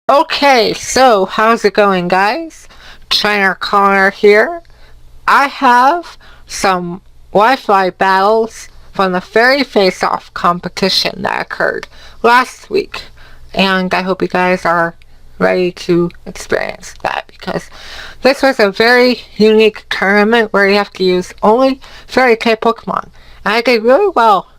Okay, so how's it going, guys? Trainer Connor here. I have some Wi-Fi battles from the Fairy Face-Off competition that occurred last week, and I hope you guys are ready to experience that because this was a very unique tournament where you have to use only Fairy type Pokemon, and I did really well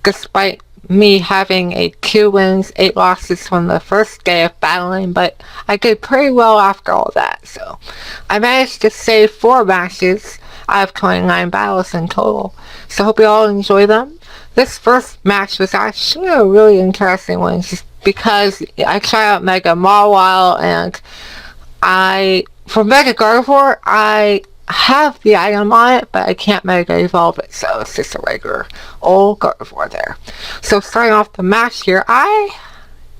despite me having 2 wins, 8 losses from the first day of battling, but I did pretty well after all that, so I managed to save 4 matches out of 29 battles in total, so hope you all enjoy them. This first match was actually a really interesting one, just because I tried out Mega Mawile, and for Mega Gardevoir, I have the item on it, but I can't Mega Evolve it, so it's just a regular old Gardevoir there. So starting off the match here, I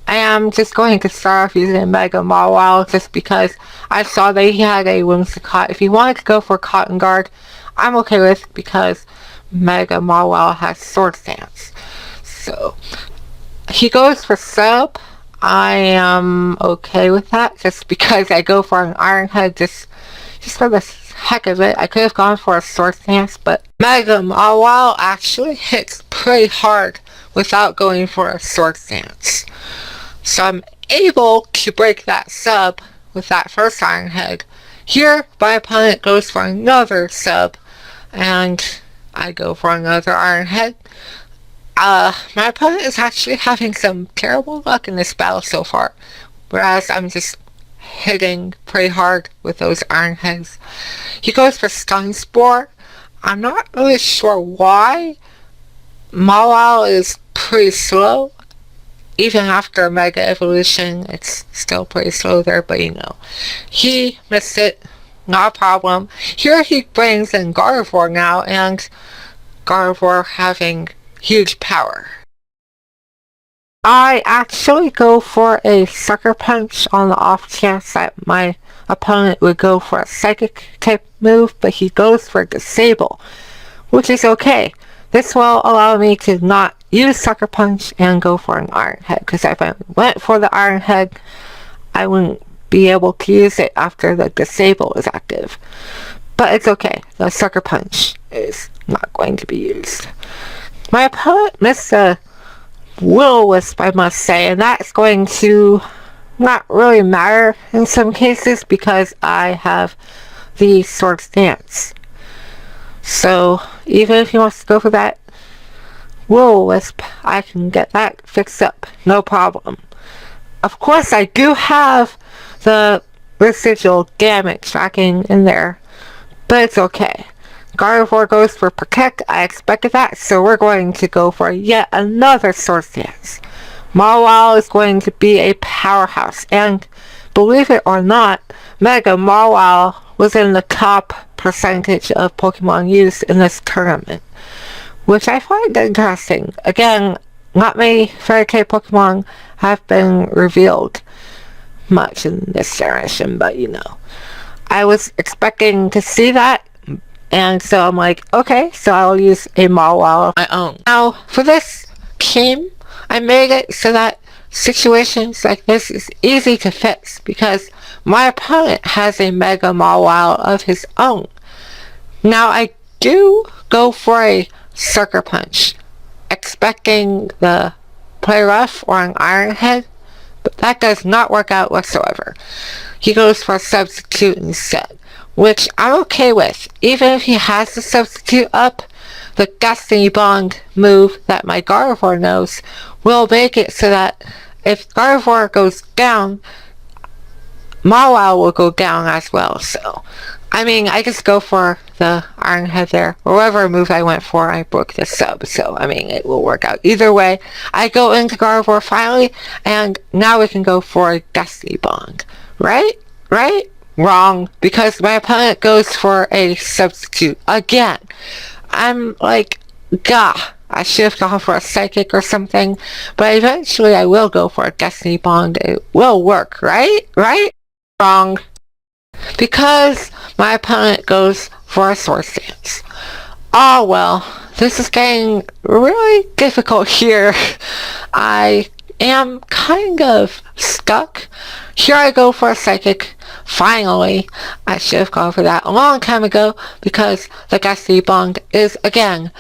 am just going to start off using Mega Mawile just because I saw that he had a Whimsicott. If he wanted to go for Cotton Guard, I'm okay with because Mega Mawile has Sword Stance. So he goes for Sub. I am okay with that just because I go for an Iron Head just for the heck of it. I could have gone for a Sword Stance, but Mega Mawile actually hits pretty hard without going for a Sword Stance. So I'm able to break that sub with that first Iron Head. Here, my opponent goes for another sub, and I go for another Iron Head. My opponent is actually having some terrible luck in this battle so far, whereas I'm just hitting pretty hard with those Iron Heads. He goes for Stun Spore. I'm not really sure why. Mawile is pretty slow. Even after Mega Evolution, it's still pretty slow there, but you know. He missed it. Not a problem. Here he brings in Gardevoir now, and Gardevoir having huge power. I actually go for a Sucker Punch on the off chance that my opponent would go for a Psychic type move, but he goes for Disable, which is okay. This will allow me to not use Sucker Punch and go for an Iron Head, because if I went for the Iron Head, I wouldn't be able to use it after the Disable is active. But it's okay, the Sucker Punch is not going to be used. My opponent missed a Will-O-Wisp, I must say, and that's going to not really matter in some cases because I have the Sword Stance. So even if he wants to go for that Will-O-Wisp, I can get that fixed up, no problem. Of course, I do have the residual damage tracking in there, but it's okay. Gardevoir goes for Protect. I expected that, so we're going to go for yet another Sword Stance. Mawile is going to be a powerhouse, and believe it or not, Mega Mawile was in the top percentage of Pokemon used in this tournament, which I find interesting. Again, not many Fairy-type Pokemon have been revealed much in this generation, but you know. I was expecting to see that, and so I'm like, okay, so I'll use a Mawile of my own. Now, for this game, I made it so that situations like this is easy to fix because my opponent has a Mega Mawile of his own. Now, I do go for a Sucker Punch, expecting the Play Rough or an Iron Head, but that does not work out whatsoever. He goes for a Substitute instead, which I'm okay with. Even if he has the Substitute up, the Destiny Bond move that my Gardevoir knows will make it so that if Gardevoir goes down, Mawile will go down as well. So, I mean, I just go for the Iron Head there. Whatever move I went for, I broke the sub. So, I mean, it will work out. Either way, I go into Gardevoir finally, and now we can go for a Destiny Bond. Right? Right? Wrong, because my opponent goes for a Substitute again. I'm like, gah, I should have gone for a Psychic or something, but eventually I will go for a Destiny Bond. It will work, right? Right? Wrong. Because my opponent goes for a Sword Stance. Oh well, this is getting really difficult here. I am kind of stuck. Here I go for a psychic. Finally, I should have gone for that a long time ago because the Gusty Bong is, again,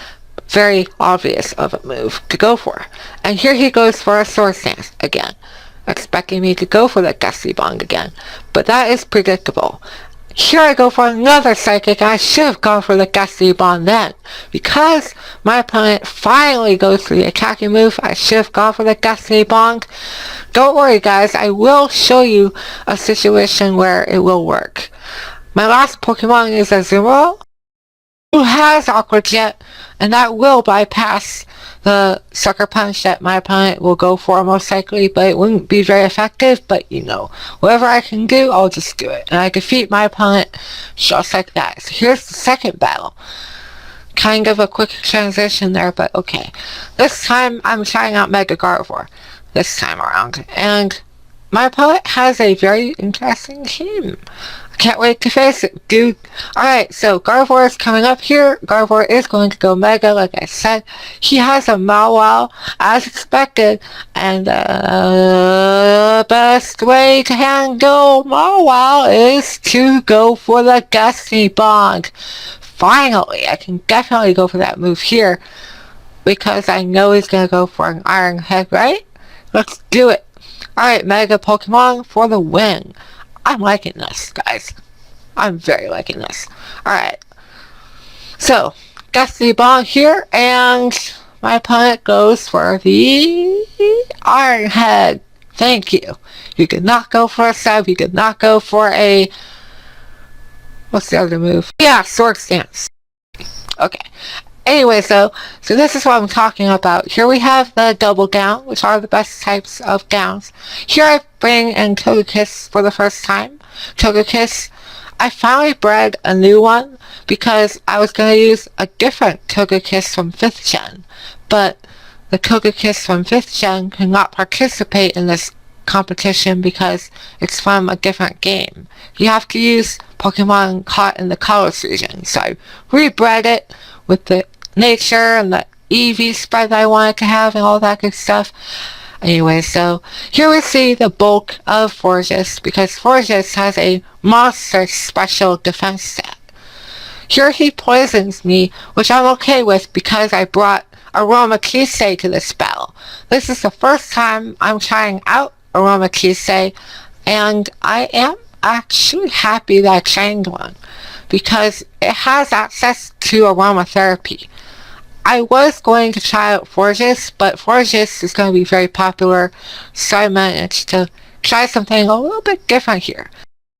very obvious of a move to go for. And here he goes for a sword stance again, expecting me to go for the Gusty Bong again. But that is predictable. Here I go for another psychic, and I should have gone for the Gusty Bong then. Because my opponent finally goes for the attacking move, I should have gone for the Gusty Bong. Don't worry guys, I will show you a situation where it will work. My last Pokemon is a Zero, who has Awkward Jet, and that will bypass the Sucker Punch that my opponent will go for most likely, but it wouldn't be very effective. But you know, whatever I can do, I'll just do it. And I defeat my opponent just like that. So here's the second battle. Kind of a quick transition there, but okay. This time, I'm trying out Mega Gardevoir. This time around. And my opponent has a very interesting team. Can't wait to face it, dude. Alright, so Gardevoir is coming up here. Gardevoir is going to go Mega, like I said. He has a Mawile, as expected. And the best way to handle Mawile is to go for the Gusty Bong. Finally, I can definitely go for that move here. Because I know he's going to go for an Iron Head, right? Let's do it. Alright, Mega Pokemon for the win. I'm liking this, guys. I'm very liking this. Alright. So, Gusty Bong here, and my opponent goes for the Iron Head. Thank you. You did not go for a sub. You did not go for a... What's the other move? Yeah, Sword Stance. Okay. Anyway, so this is what I'm talking about. Here we have the double gown, which are the best types of gowns. Here I bring in Togekiss for the first time. Togekiss, I finally bred a new one because I was going to use a different Togekiss from 5th Gen. But the Togekiss from 5th Gen cannot participate in this competition because it's from a different game. You have to use Pokemon caught in the Kalos region. So I rebred it with the nature and the EV spread that I wanted to have and all that good stuff. Anyway, so here we see the bulk of Forges because Forges has a monster special defense stat. Here he poisons me, which I'm okay with because I brought Aromatisse to this battle. This is the first time I'm trying out Aromatisse, and I am actually happy that I trained one because it has access to aromatherapy. I was going to try out Forges, but Forges is going to be very popular, so I managed to try something a little bit different here.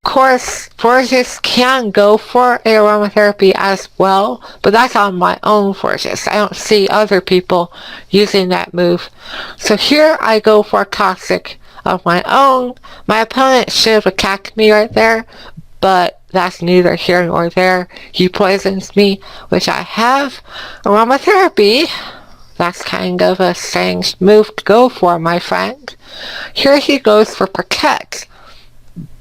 Of course, Forges can go for aromatherapy as well, but that's on my own Forges. I don't see other people using that move. So here I go for Toxic of my own. My opponent should have attacked me right there, but that's neither here nor there. He poisons me, which I have aromatherapy. That's kind of a strange move to go for, my friend. Here he goes for Protect,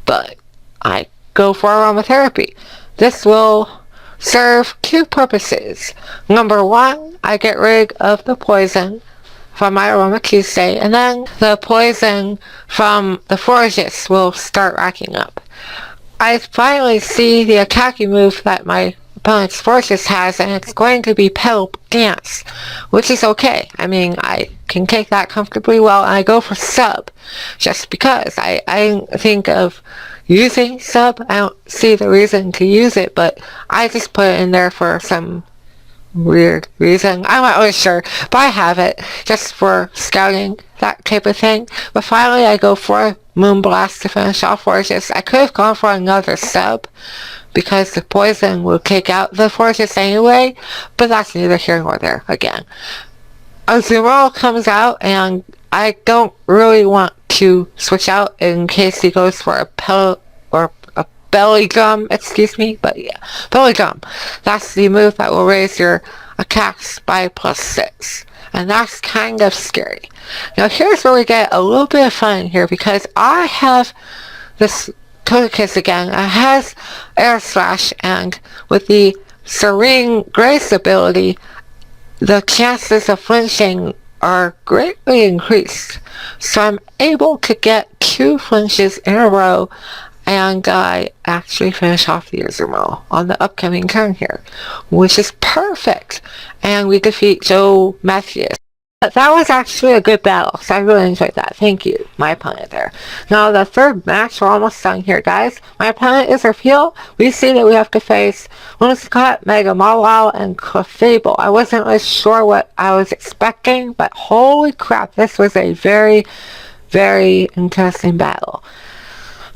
but I go for aromatherapy. This will serve two purposes. Number one, I get rid of the poison from my Aromatisse, and then the poison from the Forges will start racking up. I finally see the attacking move that my opponent's Forges has, and it's going to be Petal Dance, which is okay. I mean, I can take that comfortably well, and I go for Sub, just because. I think of using Sub. I don't see the reason to use it, but I just put it in there for some weird reason. I'm not really sure, but I have it just for scouting, that type of thing. But finally I go for Moonblast to finish off Forges. I could have gone for another Sub because the poison will take out the Forges anyway, but that's neither here nor there again. Azumarill comes out, and I don't really want to switch out in case he goes for a pellet or a belly drum, excuse me, but yeah, belly drum. That's the move that will raise your attacks by +6, and that's kind of scary. Now here's where we get a little bit of fun here, because I have this Togekiss again. It has Air Slash, and with the Serene Grace ability, the chances of flinching are greatly increased. So I'm able to get 2 flinches in a row, and I actually finish off the Izumel on the upcoming turn here, which is perfect. And we defeat Joe Matthews. But that was actually a good battle, so I really enjoyed that. Thank you, my opponent there. Now, the third match, we're almost done here, guys. My opponent is Repeal. We see that we have to face Whimsicott, Mega Mawile, and Clefable. I wasn't really sure what I was expecting, but holy crap, this was a very, very interesting battle.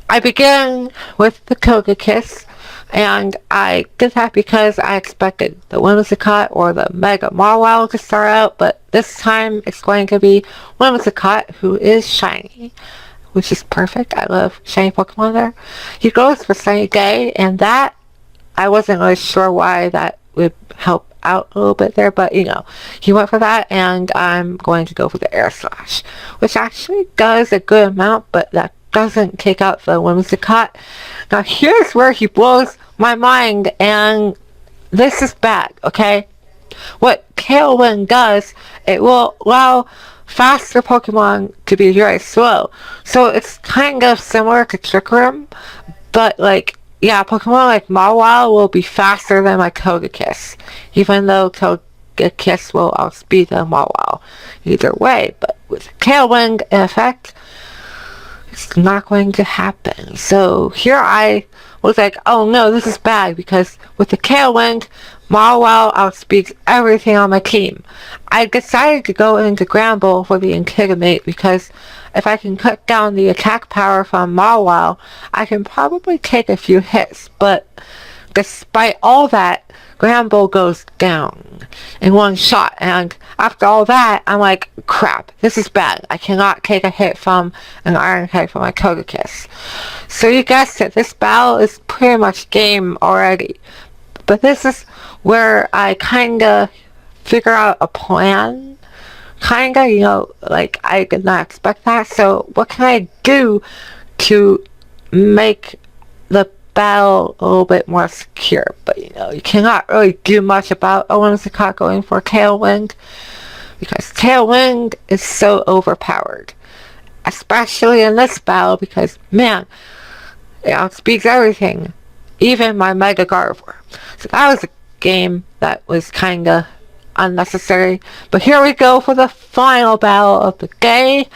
I began with the Togekiss, and I did that because I expected the Whimsicott or the Mega Mawile to start out, but this time it's going to be Whimsicott, who is shiny, which is perfect. I love shiny Pokemon there. He goes for Sunny Day, and that, I wasn't really sure why that would help out a little bit there, but you know, he went for that, and I'm going to go for the Air Slash, which actually does a good amount, but that doesn't take out the Whimsicott. Now here's where he blows my mind, and this is bad, okay? What Tailwind does, it will allow faster Pokemon to be very slow. So it's kind of similar to Trick Room, but like, yeah, Pokemon like Mawile will be faster than my Togekiss, even though Togekiss will outspeed the Mawile either way. But with Tailwind in effect, it's not going to happen. So here I was like, oh no, this is bad, because with the Tailwind, Mawile outspeeds everything on my team. I decided to go into Gramble for the Intimidate, because if I can cut down the attack power from Mawile, I can probably take a few hits, but despite all that, Gramble goes down in one shot, and after all that, I'm like, crap, this is bad. I cannot take a hit from an Iron Head from my Togekiss. So you guessed it, this battle is pretty much game already. But this is where I kinda figure out a plan. Kinda, you know, like, I did not expect that, so what can I do to make the battle a little bit more secure? But you know, you cannot really do much about a Whimsicott going for Tailwind, because Tailwind is so overpowered, especially in this battle, because man, it outspeeds everything, even my Mega Gardevoir. So that was a game that was kinda unnecessary. But here we go for the final battle of the day.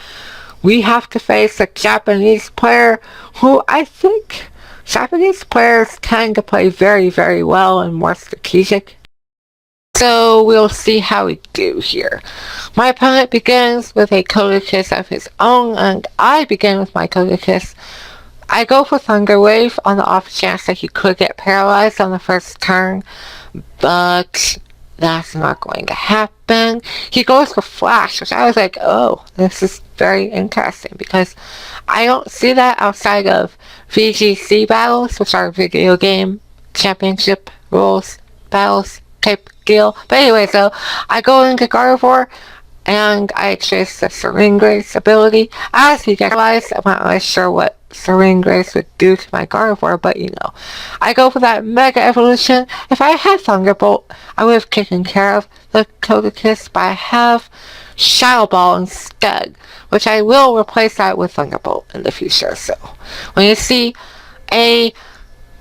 We have to face a Japanese player who I think Japanese players tend to play very, very well and more strategic. So we'll see how we do here. My opponent begins with a Togekiss of his own, and I begin with my Togekiss. I go for Thunder Wave on the off chance that he could get paralyzed on the first turn, but that's not going to happen. He goes for Flash, which I was like, oh, this is very interesting, because I don't see that outside of VGC battles, which are video game championship rules battles type deal. But anyway, so I go into Gardevoir, and I chase the Serene Grace ability. As he gets paralyzed, I'm not really sure what Serene Grace would do to my Gardevoir, but you know, I go for that Mega Evolution. If I had Thunderbolt, I would have taken care of the Togekiss, but I have Shadow Ball instead, which I will replace that with Thunderbolt in the future. So when you see a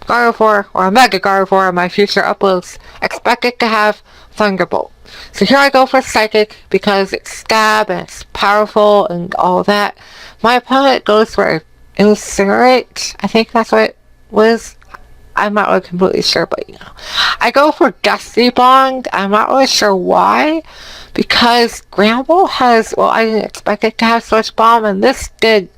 Gardevoir or a Mega Gardevoir in my future uploads, expect it to have Thunderbolt. So here I go for Psychic, because it's stab and it's powerful and all that. My opponent goes for Incinerate. I think that's what it was. I'm not really completely sure, but you know. I go for Gusty Bond. I'm not really sure why, because Gramble has, well, I didn't expect it to have Switch Bomb, and this did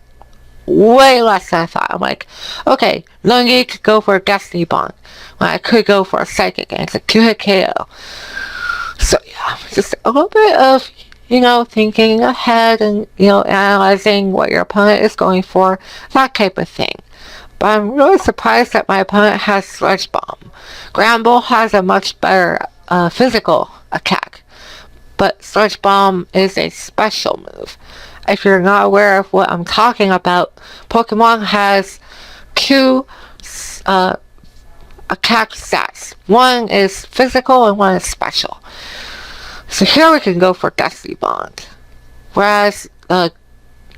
way less than I thought. I'm like, okay, no need to go for a Gusty Bond when I could go for a Psychic, and it's a 2-hit KO. So yeah, just a little bit of, you know, thinking ahead and, you know, analyzing what your opponent is going for, that type of thing. But I'm really surprised that my opponent has Sludge Bomb. Gramble has a much better physical attack, but Sludge Bomb is a special move. If you're not aware of what I'm talking about, Pokemon has 2 attack stats. One is physical and one is special. So here we can go for Gusty Bond. whereas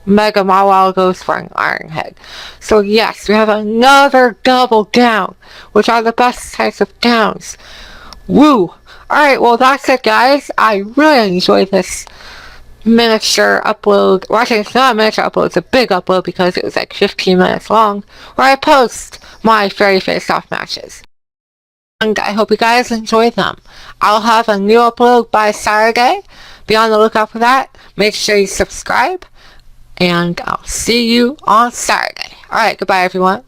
Mega Mawile goes for an Iron Head. So yes, we have another double down, which are the best types of downs. Woo! Alright, well that's it guys. I really enjoyed this miniature upload. Well, actually, it's not a miniature upload, it's a big upload because it was like 15 minutes long, where I post my Fairy Face-Off matches. And I hope you guys enjoy them. I'll have a new upload by Saturday. Be on the lookout for that. Make sure you subscribe. And I'll see you on Saturday. Alright, goodbye everyone.